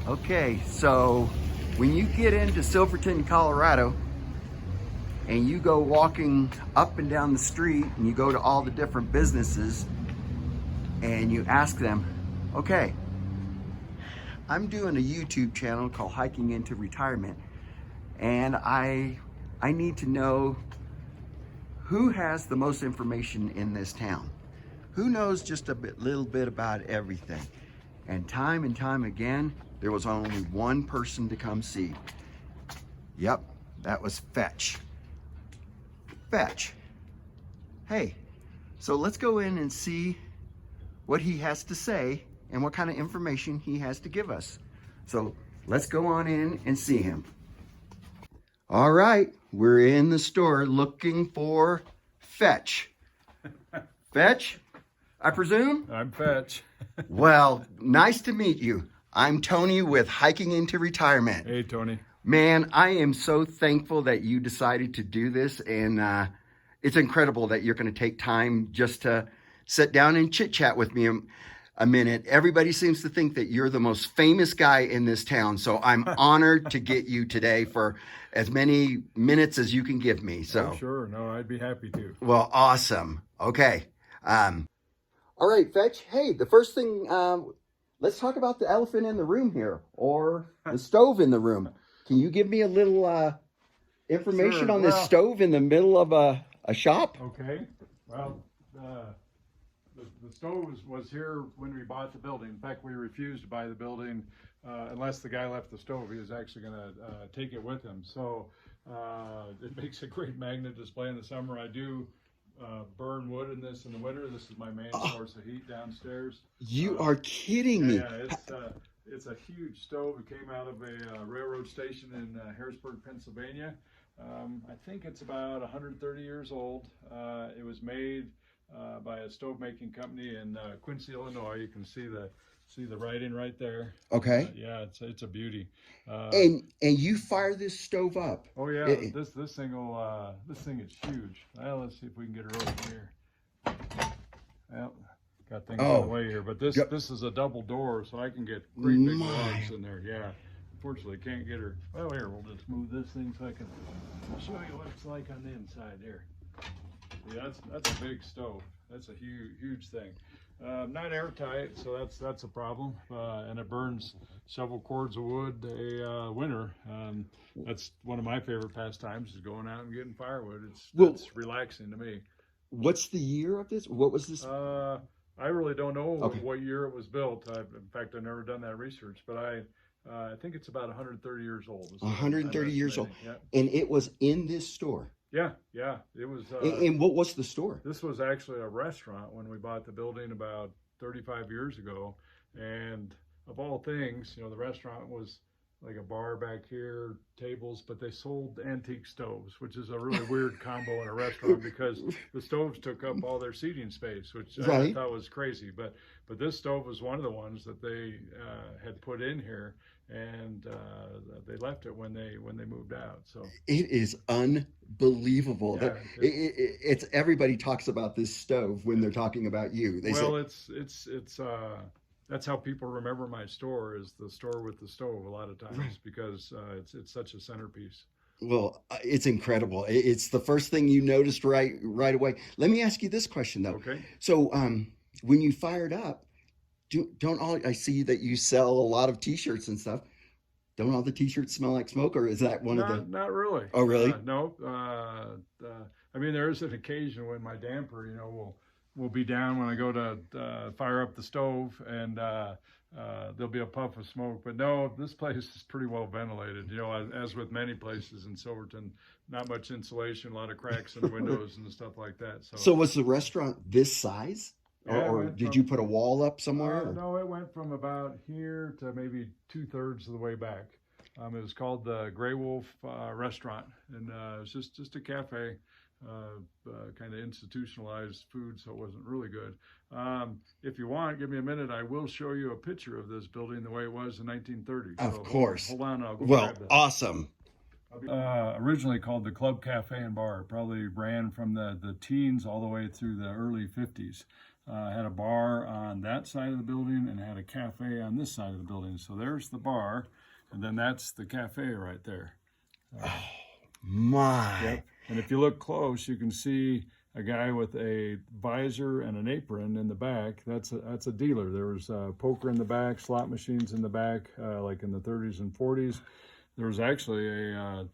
Okay, so when you get into Silverton, Colorado, and you go walking up and down the street and you go to all the different businesses and you ask them, okay, I'm doing a YouTube channel called Hiking into Retirement, and I need to know who has the most information in this town. Who knows just a little bit about everything? And time again, there was only one person to come see. Yep, that was Fetch. Fetch. Hey, so let's go in and see what he has to say and what kind of information he has to give us. So let's go on in and see him. All right, we're in the store looking for Fetch. Fetch, I presume? I'm Fetch. Well, nice to meet you. I'm Tony with Hiking into Retirement. Hey, Tony. Man, I am so thankful that you decided to do this, and it's incredible that you're going to take time just to sit down and chit-chat with me a minute. Everybody seems to think that you're the most famous guy in this town, so I'm honored to get you today for as many minutes as you can give me. So, Oh, sure. No, I'd be happy to. well, awesome. Okay. All right, Fetch. Hey, the first thing, let's talk about the elephant in the room here, or the stove in the room. Can you give me a little information Sure, on this well- stove in the middle of a shop? Okay. Well, the stove was here when we bought the building. In fact, we refused to buy the building unless the guy left the stove. He was actually going to take it with him. So it makes a great magnet display in the summer. I do burn wood in this in the winter. This is my main source of heat downstairs. You are kidding me. Yeah, it's a huge stove. It came out of a railroad station in Harrisburg, Pennsylvania. I think it's about 130 years old. It was made by a stove making company in Quincy, Illinois. You can see the writing right there. Okay. Yeah, it's a beauty. And you fire this stove up. Oh yeah, this thing is huge. Well, let's see if we can get her over here. Well, got things in the way here, but this is a double door, so I can get great big logs in there. Yeah. Unfortunately, can't get her. Well, here, we'll just move this thing so I can show you what it's like on the inside here. Yeah, that's a big stove. That's a huge thing. Not airtight, so that's a problem. And it burns several cords of wood a winter. That's one of my favorite pastimes, is going out and getting firewood. It's relaxing to me. What's the year of this? What was this? I really don't know what year it was built. In fact, I've never done that research, but I think it's about 130 years old. 130 years old. Yeah. And it was in this store. Yeah, it was. And what was the store? This was actually a restaurant when we bought the building about 35 years ago. And of all things, the restaurant was like a bar back here, tables, but they sold antique stoves, which is a really weird combo in a restaurant because the stoves took up all their seating space, which I thought was crazy. But this stove was one of the ones that they had put in here, and they left it when they moved out. So it is unbelievable. Yeah, it's everybody talks about this stove when they're talking about you. They say, it's that's how people remember my store, is the store with the stove a lot of times, because it's such a centerpiece. Well, it's incredible. It's the first thing you noticed right away. Let me ask you this question though. Okay. So when you fired up, I see that you sell a lot of t-shirts and stuff. Don't all the t-shirts smell like smoke, or is that one of the? Not really. Oh, really? No. I mean, there is an occasion when my damper, will be down when I go to fire up the stove, and there'll be a puff of smoke. But no, this place is pretty well ventilated. As with many places in Silverton, not much insulation, a lot of cracks in the windows and stuff like that. So was the restaurant this size? Yeah, or did you put a wall up somewhere? No, it went from about here to maybe 2/3 of the way back. It was called the Gray Wolf Restaurant, and it was just a cafe, kind of institutionalized food, so it wasn't really good. If you want, give me a minute. I will show you a picture of this building the way it was in 1930. Of course. Hold on, I'll go Well, grab that. awesome. Originally called the Club Cafe and Bar, probably ran from the teens all the way through the early 50s. had a bar on that side of the building and had a cafe on this side of the building. So there's the bar, and then that's the cafe right there. My. Yep. And if you look close, you can see a guy with a visor and an apron in the back. That's a dealer. There was poker in the back, slot machines in the back, like in the 30s and 40s. There was actually a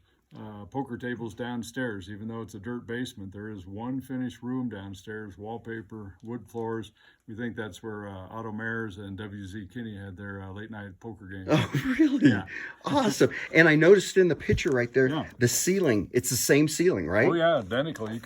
poker tables downstairs. Even though it's a dirt basement, there is one finished room downstairs, wallpaper, wood floors. We think that's where Otto Mayers and W.Z. Kinney had their late night poker games. Oh, really? Yeah. Awesome. And I noticed in the picture right there, the ceiling, it's the same ceiling, right? Oh yeah, identical. You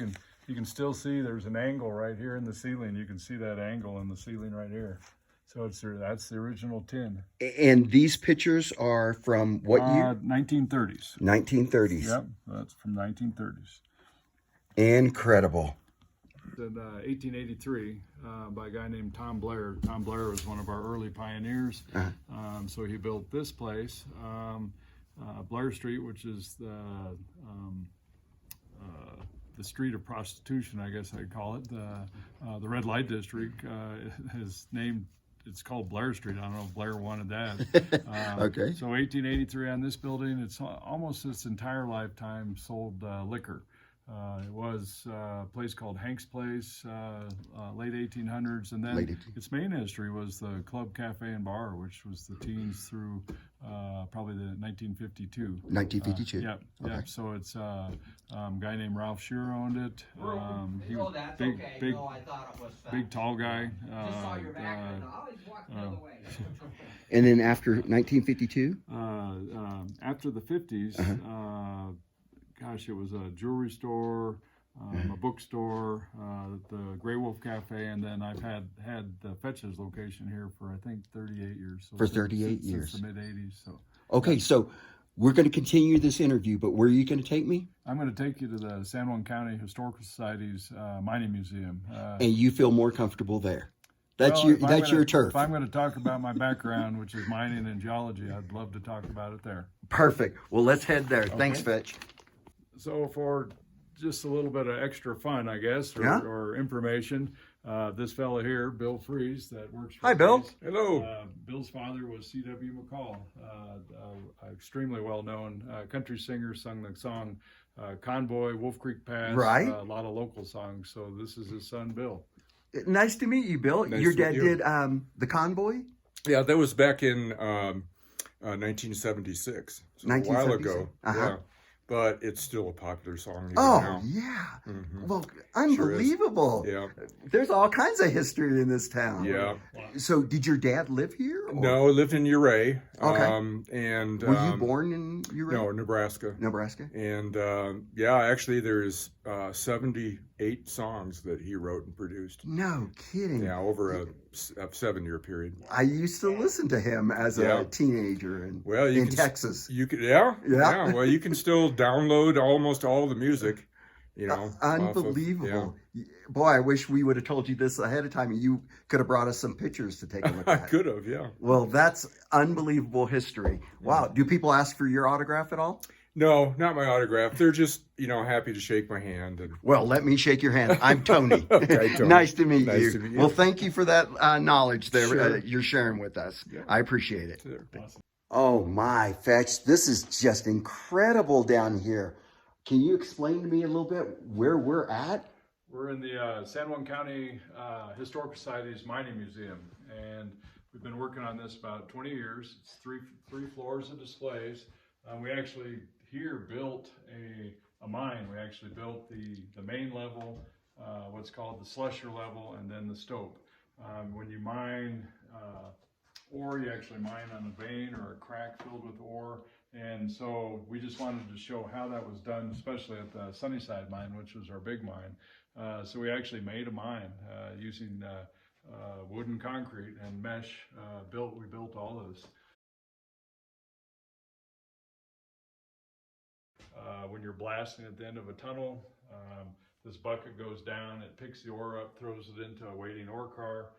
can still see there's an angle right here in the ceiling. You can see that angle in the ceiling right here. So that's the original tin. And these pictures are from what year? 1930s. 1930s. Yep, that's from 1930s. Incredible. In 1883, by a guy named Tom Blair. Tom Blair was one of our early pioneers. So he built this place, Blair Street, which is the street of prostitution, I guess I'd call it. The red light district is named. It's called Blair Street. I don't know if Blair wanted that. Okay. So 1883 on this building, it's almost its entire lifetime sold liquor. It was a place called Hank's Place, late 1800s, and then its main history was the Club Cafe and Bar, which was the teens through probably the 1952. 1952. Yep. Okay. Yep. So it's a guy named Ralph Shearer owned it. He was that's big, okay. big, No, I thought it was fat. big, tall guy. Just saw your background. I always walk the other way. And then after 1952? After the 50s, gosh, it was a jewelry store, a bookstore, the Grey Wolf Cafe, and then I've had the Fetch's location here for I think 38 years. So For 38 years. Since the mid 80s. So. Okay, so we're going to continue this interview, but where are you going to take me? I'm going to take you to the San Juan County Historical Society's mining museum. And you feel more comfortable there? That's your turf. If I'm going to talk about my background, which is mining and geology, I'd love to talk about it there. Perfect. Well, let's head there. Okay. Thanks, Fetch. So for just a little bit of extra fun, I guess, or information, this fella here, Bill Freeze, that works for Hi, Bill. Hello. Bill's father was C.W. McCall, extremely well-known country singer, sung the song Convoy, Wolf Creek Pass, right. A lot of local songs. So this is his son, Bill. Nice to meet you, Bill. Nice Your dad you. did the Convoy? Yeah, that was back in 1976. So 1976. a while ago. Yeah. But it's still a popular song even now. Yeah. Mm-hmm. Well, unbelievable. Yeah. There's all kinds of history in this town. Yeah. So did your dad live here? Or? No, I lived in Ouray. Okay. And were you born in Ouray? No, Nebraska. Nebraska. And yeah, actually there's 78 songs that he wrote and produced. No kidding. Yeah, over a 7-year period. I used to listen to him as a teenager in Texas. You could, yeah. Well, you can still download almost all the music, you know. Unbelievable. Boy, I wish we would have told you this ahead of time and you could have brought us some pictures to take a look at. I could have, yeah. Well, that's unbelievable history. Wow. Do people ask for your autograph at all? No, not my autograph. They're just, happy to shake my hand. And... Well, let me shake your hand. I'm Tony. Okay, Tony. Nice to meet you. To meet you. Well, thank you for that knowledge there Sure. You're sharing with us. Yeah. I appreciate it. Sure. Awesome. Oh my, Fetch, this is just incredible down here. Can you explain to me a little bit where we're at? We're in the San Juan County Historical Society's mining museum, and we've been working on this about 20 years. It's three floors of displays. We actually here built a mine. We actually built the main level, what's called the slusher level, and then the stope. When you mine ore, you actually mine on a vein or a crack filled with ore. And so we just wanted to show how that was done, especially at the Sunnyside mine, which was our big mine. So we actually made a mine using wood and concrete and mesh. We built all of this. When you're blasting at the end of a tunnel, this bucket goes down, it picks the ore up, throws it into a waiting ore car.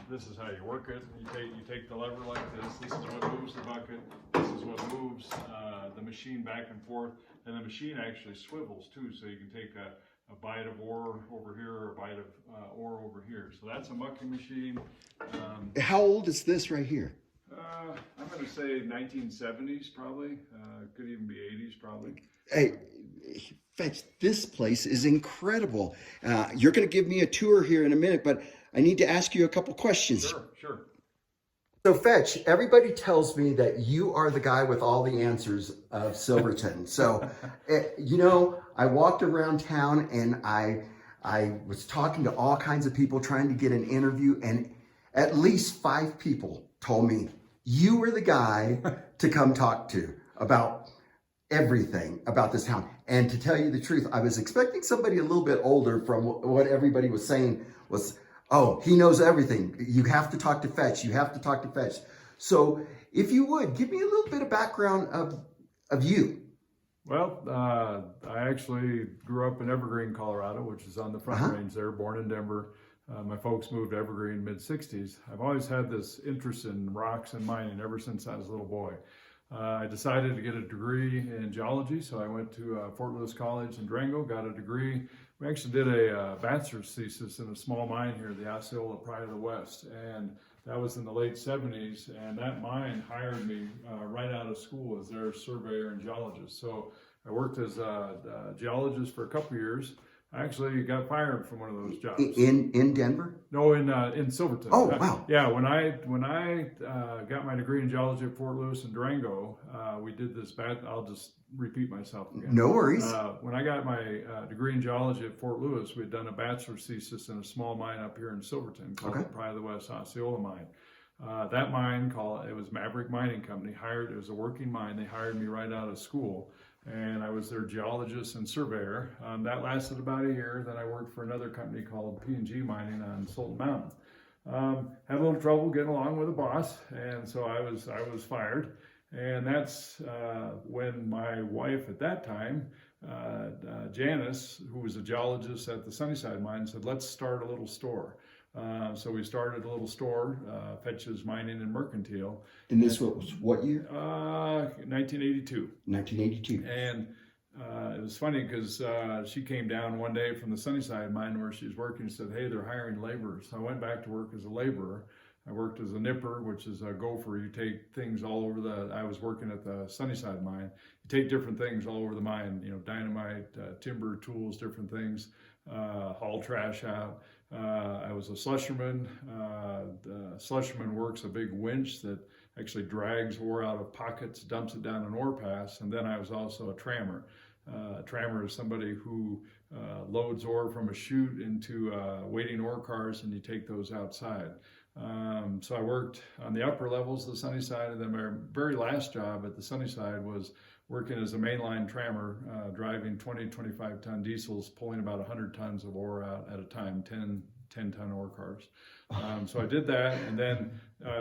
This is how you work it. You take the lever like this. This is what moves the bucket. This is what moves the machine back and forth. And the machine actually swivels too, so you can take bite of ore over here or a bite of ore over here. So that's a mucking machine. How old is this right here? I'm going to say 1970s probably. Could even be 80s probably. Hey, Fetch, this place is incredible. You're going to give me a tour here in a minute, but I need to ask you a couple questions. Sure. So Fetch, everybody tells me that you are the guy with all the answers of Silverton. So, you know, I walked around town and I was talking to all kinds of people trying to get an interview, and at least 5 people told me you were the guy to come talk to about everything about this town. And to tell you the truth, I was expecting somebody a little bit older from what everybody was saying was, oh, he knows everything. You have to talk to Fetch. You have to talk to Fetch. So if you would, give me a little bit of background of you. Well, I actually grew up in Evergreen, Colorado, which is on the Front Range there, born in Denver. My folks moved to Evergreen mid-60s. I've always had this interest in rocks and mining ever since I was a little boy. I decided to get a degree in geology, so I went to Fort Lewis College in Durango, got a degree. We actually did a bachelor's thesis in a small mine here, the Osceola Pride of the West, and that was in the late 70s, and that mine hired me right out of school as their surveyor and geologist. So I worked as a geologist for a couple years. I actually got fired from one of those jobs. In Denver? No, in Silverton. Oh, wow. Yeah, when I got my degree in geology at Fort Lewis and Durango, we did this I'll just repeat myself again. No worries. When I got my degree in geology at Fort Lewis, we'd done a bachelor's thesis in a small mine up here in Silverton called the Pride of the West Osceola Mine. That mine, it was Maverick Mining Company, it was a working mine. They hired me right out of school, and I was their geologist and surveyor. That lasted about a year. Then I worked for another company called P&G Mining on Sultan Mountain. Had a little trouble getting along with the boss, and so I was fired. And that's when my wife at that time, Janice, who was a geologist at the Sunnyside mine, said, let's start a little store. So we started a little store, Fetch's Mining and Mercantile. And this was what year? 1982. 1982. And it was funny because she came down one day from the Sunnyside mine where she was working and said, hey, they're hiring laborers. So I went back to work as a laborer. I worked as a nipper, which is a gopher. You take things all over I was working at the Sunnyside mine. You take different things all over the mine, dynamite, timber, tools, different things, haul trash out. I was a slusherman. The slusherman works a big winch that actually drags ore out of pockets, dumps it down an ore pass, and then I was also a trammer. A trammer is somebody who loads ore from a chute into waiting ore cars, and you take those outside. So I worked on the upper levels of the Sunnyside, and then my very last job at the Sunnyside was working as a mainline trammer, driving 20-25 ton diesels, pulling about 100 tons of ore out at a time, 10-ton ore cars. So I did that, and then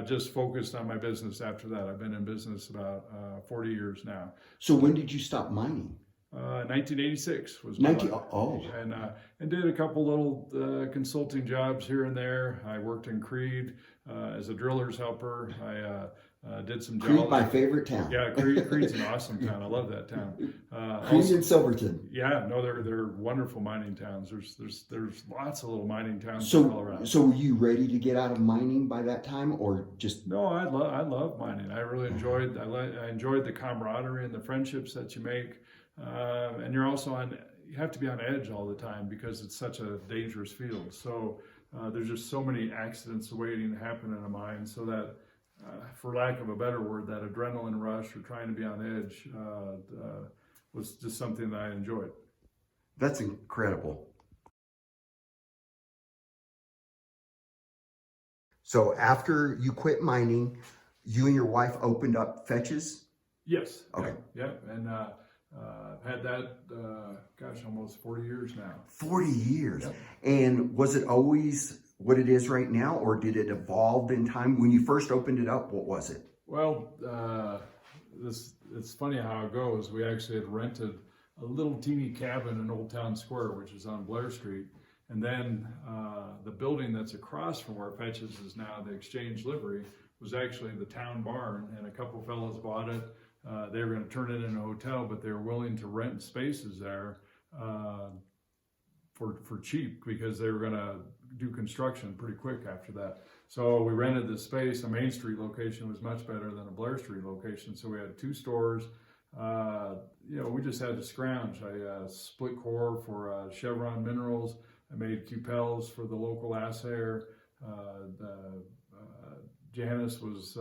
just focused on my business after that. I've been in business about 40 years now. So when did you stop mining? 1986 was and did a couple little consulting jobs here and there. I worked in Creed as a driller's helper. I did some Creed, my favorite town. Yeah, Creed's an awesome town. I love that town. Creed and Silverton. Yeah, no, they're wonderful mining towns. There's lots of little mining towns in Colorado. So were you ready to get out of mining by that time, or just? No, I love mining. I really enjoyed. I enjoyed the camaraderie and the friendships that you make. And you're also you have to be on edge all the time because it's such a dangerous field. So there's just so many accidents waiting to happen in a mine, so that, for lack of a better word, that adrenaline rush or trying to be on edge was just something that I enjoyed. That's incredible. So after you quit mining, you and your wife opened up Fetch's? Yes. Okay. Yeah. And I've had that, almost 40 years now. 40 years. Yep. And was it always what it is right now, or did it evolve in time? When you first opened it up, what was it? Well, it's funny how it goes. We actually had rented a little teeny cabin in Old Town Square, which is on Blair Street. And then the building that's across from where Fetch's is now, the Exchange Livery, was actually the town barn, and a couple fellows bought it. They were going to turn it into a hotel, but they were willing to rent spaces there for cheap because they were going to do construction pretty quick after that. So we rented this space. A Main Street location was much better than a Blair Street location. So we had 2 stores. We just had to scrounge. I split core for Chevron Minerals. I made cupels for the local assayer. Janice was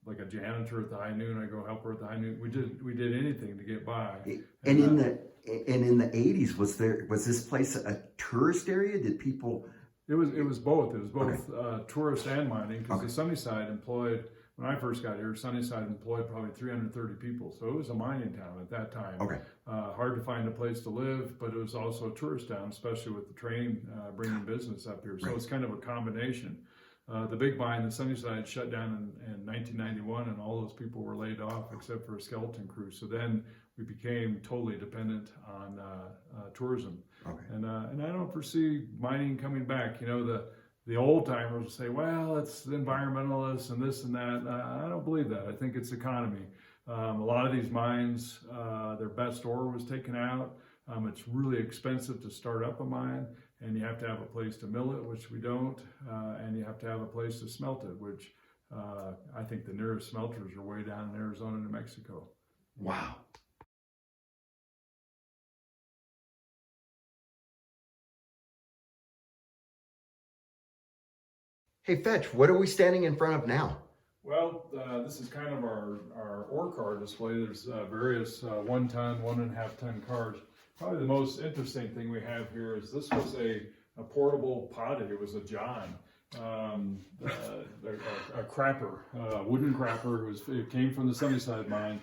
like a janitor at the high noon. I go help her at the high noon. We did anything to get by. And in the 80s, was this place a tourist area? Did people? It was both. It was both Okay. tourist and mining, because Okay. the Sunnyside employed, when I first got here, Sunnyside employed probably 330 people. So it was a mining town at that time. Okay. Hard to find a place to live, but it was also a tourist town, especially with the train bringing business up here. So Right. it's kind of a combination. The big mine, the Sunnyside, shut down in 1991, and all those people were laid off except for a skeleton crew. So then we became totally dependent on tourism. Okay. And I don't foresee mining coming back. The old timers will say, well, it's the environmentalists and this and that. I don't believe that. I think it's economy. A lot of these mines, their best ore was taken out. It's really expensive to start up a mine, and you have to have a place to mill it, which we don't, and you have to have a place to smelt it, which I think the nearest smelters are way down in Arizona, New Mexico. Wow. Hey, Fetch, what are we standing in front of now? Well, this is kind of our ore car display. There's various 1 ton, 1.5 ton cars. Probably the most interesting thing we have here is this was a portable potty. It was a John, a crapper, wooden crapper. It came from the Sunnyside mine.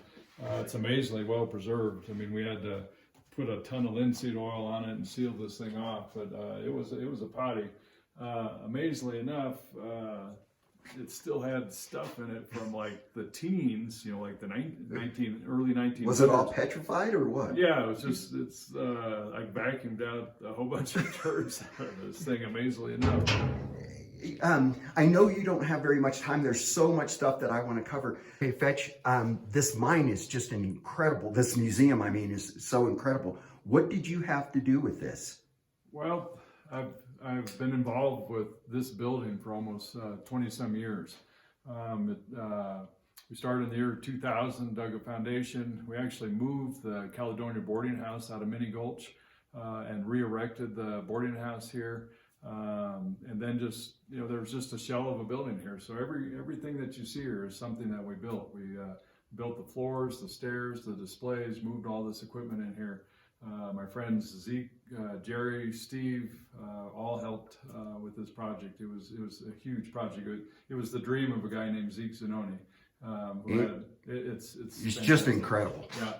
It's amazingly well preserved. I mean, we had to put a ton of linseed oil on it and seal this thing off, but it was a potty. Amazingly enough, it still had stuff in it from like the teens, like the early 1900s. Was it all petrified or what? Yeah, it was just, I vacuumed out a whole bunch of turds out of this thing, amazingly enough. I know you don't have very much time. There's so much stuff that I want to cover. Hey, Fetch, this mine is just incredible. This museum, I mean, is so incredible. What did you have to do with this? Well, I've been involved with this building for almost 20 some years. We started in the year 2000, dug a foundation. We actually moved the Caledonia boarding house out of Mini Gulch and re-erected the boarding house here. And then there was just a shell of a building here. So everything that you see here is something that we built. We built the floors, the stairs, the displays, moved all this equipment in here. My friends Zeke, Jerry, Steve, all helped with this project. It was a huge project. It was the dream of a guy named Zeke Zanoni. It's just incredible. Yeah.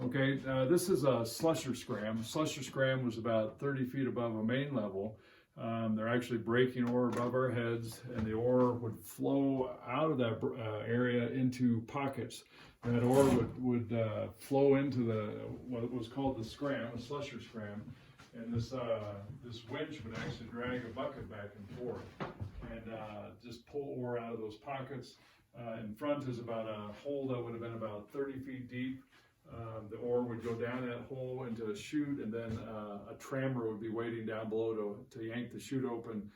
Okay, this is a slusher scram. Slusher scram was about 30 feet above a main level. They're actually breaking ore above our heads, and the ore would flow out of that area into pockets. And that ore would flow into what was called the scram, a slusher scram. And this winch would actually drag a bucket back and forth and just pull ore out of those pockets. In front is about a hole that would have been about 30 feet deep. The ore would go down that hole into a chute, and then a trammer would be waiting down below to yank the chute open.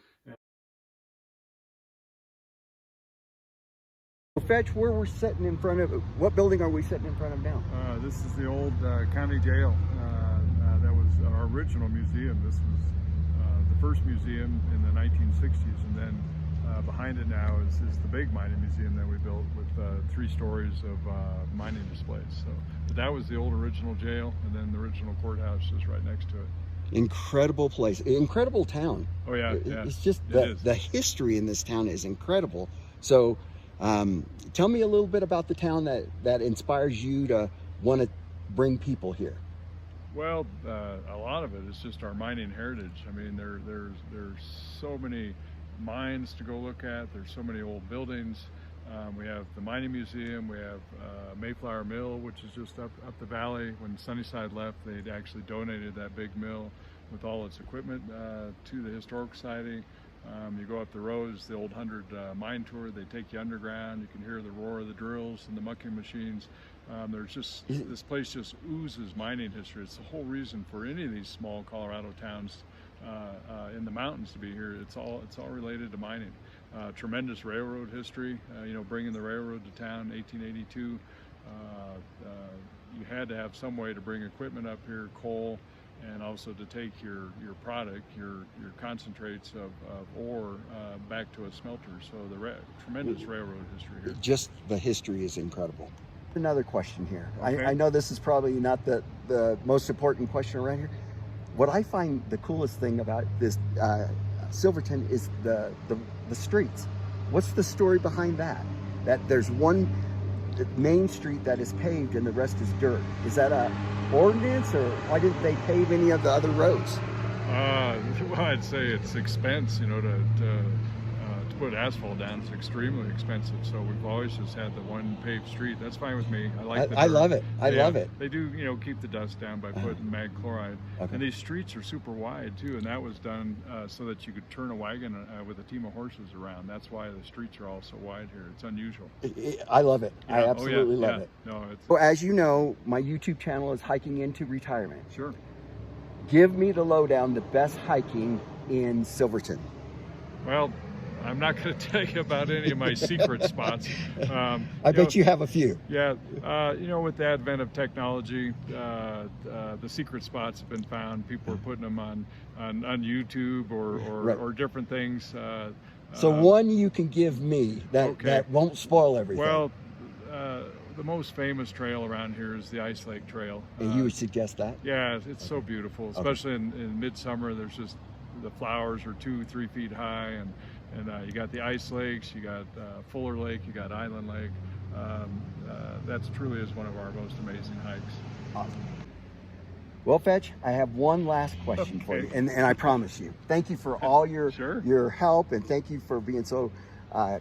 Fetch, where we're sitting in front of, what building are we sitting in front of now? This is the old county jail. That was our original museum. This was the first museum in the 1960s, and then behind it now is the big mining museum that we built with 3 stories of mining displays. But that was the old original jail, and then the original courthouse is right next to it. Incredible place, incredible town. Oh yeah, It's just the history in this town is incredible. So tell me a little bit about the town that inspires you to want to bring people here. Well, a lot of it is just our mining heritage. I mean, there's so many mines to go look at. There's so many old buildings. We have the mining museum. We have Mayflower Mill, which is just up the valley. When Sunnyside left, they'd actually donated that big mill with all its equipment to the Historic Society. You go up the roads, the old 100 mine tour, they take you underground. You can hear the roar of the drills and the mucking machines. There's just, this place just oozes mining history. It's the whole reason for any of these small Colorado towns in the mountains to be here. It's all related to mining. Tremendous railroad history, bringing the railroad to town in 1882. You had to have some way to bring equipment up here, coal, and also to take your product, your concentrates of ore back to a smelter. So the tremendous railroad history here. Just the history is incredible. Another question here. Okay. I know this is probably not the most important question around here. What I find the coolest thing about this Silverton is the streets. What's the story behind that? That there's one main street that is paved and the rest is dirt. Is that a ordinance, or why didn't they pave any of the other roads? Well, I'd say it's expense, to put asphalt down is extremely expensive. So we've always just had the one paved street. That's fine with me. I like the dirt. I love it. I love it. They do, keep the dust down by putting mag chloride. Okay. And these streets are super wide too, and that was done so that you could turn a wagon with a team of horses around. That's why the streets are all so wide here. It's unusual. I love it. Yeah. I absolutely love it. No, well, as you know, my YouTube channel is Hiking into Retirement. Sure. Give me the lowdown, the best hiking in Silverton. Well, I'm not going to tell you about any of my secret spots. I bet you have a few. Yeah, with the advent of technology, the secret spots have been found. People are putting them on YouTube or different things. So one you can give me that won't spoil everything. Well, the most famous trail around here is the Ice Lake Trail. And you would suggest that? Yeah, it's so beautiful, especially in midsummer. There's just, the flowers are 2-3 feet high, and you got the ice lakes, you got Fuller Lake, you got Island Lake. That's truly is one of our most amazing hikes. Awesome. Well, Fetch, I have one last question for you, and I promise you. Thank you for all your your help, and thank you for being so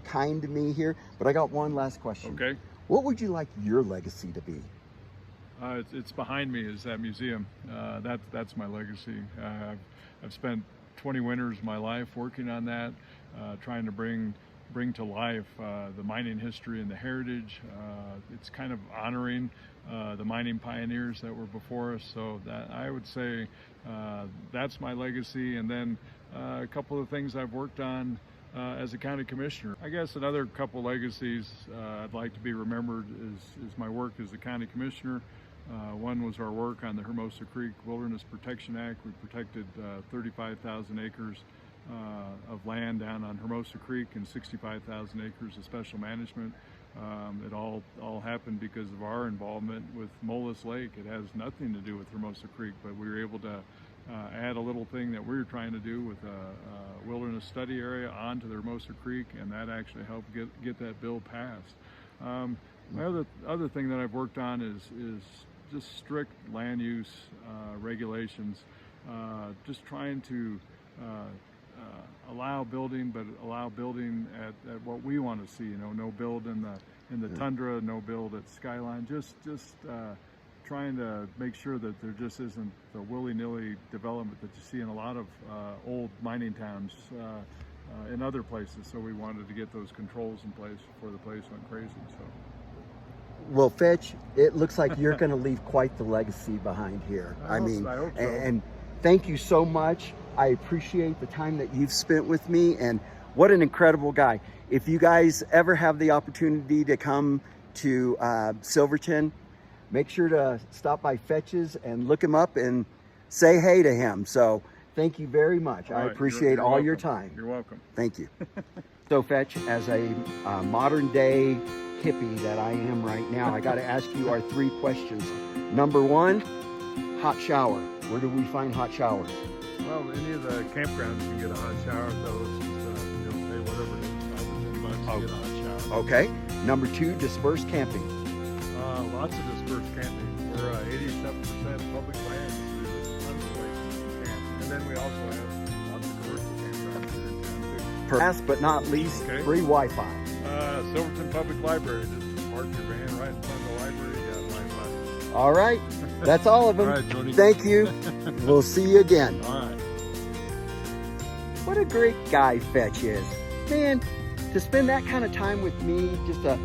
kind to me here. But I got one last question. Okay. What would you like your legacy to be? It's behind me is that museum. That's my legacy. I've spent 20 winters of my life working on that, trying to bring to life the mining history and the heritage. It's kind of honoring the mining pioneers that were before us. So that, I would say, that's my legacy. And then a couple of things I've worked on as a county commissioner. I guess another couple legacies I'd like to be remembered is my work as a county commissioner. One was our work on the Hermosa Creek Wilderness Protection Act. We protected 35,000 acres of land down on Hermosa Creek and 65,000 acres of special management. It all happened because of our involvement with Mullis Lake. It has nothing to do with Hermosa Creek, but we were able to add a little thing that we were trying to do with a wilderness study area onto the Hermosa Creek, and that actually helped get that bill passed. My other thing that I've worked on is just strict land use regulations, just trying to allow building, but allow building at what we want to see. No build in the tundra, no build at Skyline. Just trying to make sure that there just isn't the willy-nilly development that you see in a lot of old mining towns in other places. So we wanted to get those controls in place before the place went crazy. So. Well, Fetch, it looks like you're going to leave quite the legacy behind here. I hope so. And thank you so much. I appreciate the time that you've spent with me, and what an incredible guy. If you guys ever have the opportunity to come to Silverton, make sure to stop by Fetch's and look him up and say hey to him. So thank you very much. I appreciate all your time. You're welcome. Thank you. So Fetch, as a modern day hippie that I am right now, I got to ask you our 3 questions. Number 1, hot shower. Where do we find hot showers? Well, any of the campgrounds can get a hot shower. So it's just, pay whatever it is, $5 to get a hot shower. Okay. Number 2, dispersed camping. Lots of dispersed camping. We're 87% public land, so there's tons of places to camp. And then we also have lots of commercial campgrounds here in town too. Last but not least, free Wi-Fi. Silverton Public Library. Just park your van right in front of the library. You got Wi-Fi. All right. That's all of them. All right, Tony. Thank you. We'll see you again. All right. What a great guy Fetch is. Man, to spend that kind of time with me, just a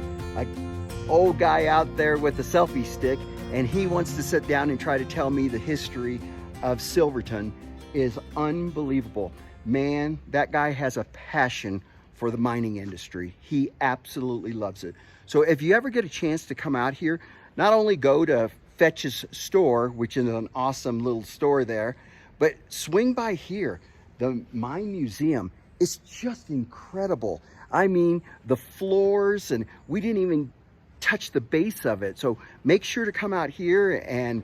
old guy out there with a selfie stick, and he wants to sit down and try to tell me the history of Silverton is unbelievable. Man, that guy has a passion for the mining industry. He absolutely loves it. So if you ever get a chance to come out here, not only go to Fetch's store, which is an awesome little store there, but swing by here. The Mine Museum is just incredible. I mean, the floors, and we didn't even touch the base of it. So make sure to come out here and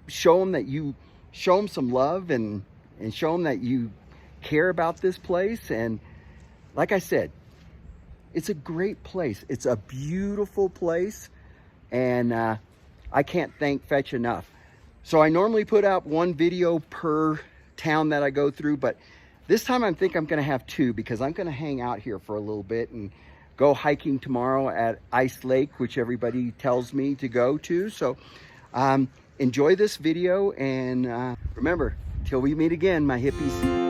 show them some love and show them that you care about this place. And like I said, it's a great place. It's a beautiful place, and I can't thank Fetch enough. So I normally put out one video per town that I go through, but this time I think I'm gonna have two, because I'm gonna hang out here for a little bit and go hiking tomorrow at Ice Lake, which everybody tells me to go to. So enjoy this video, and remember, till we meet again, my hippies.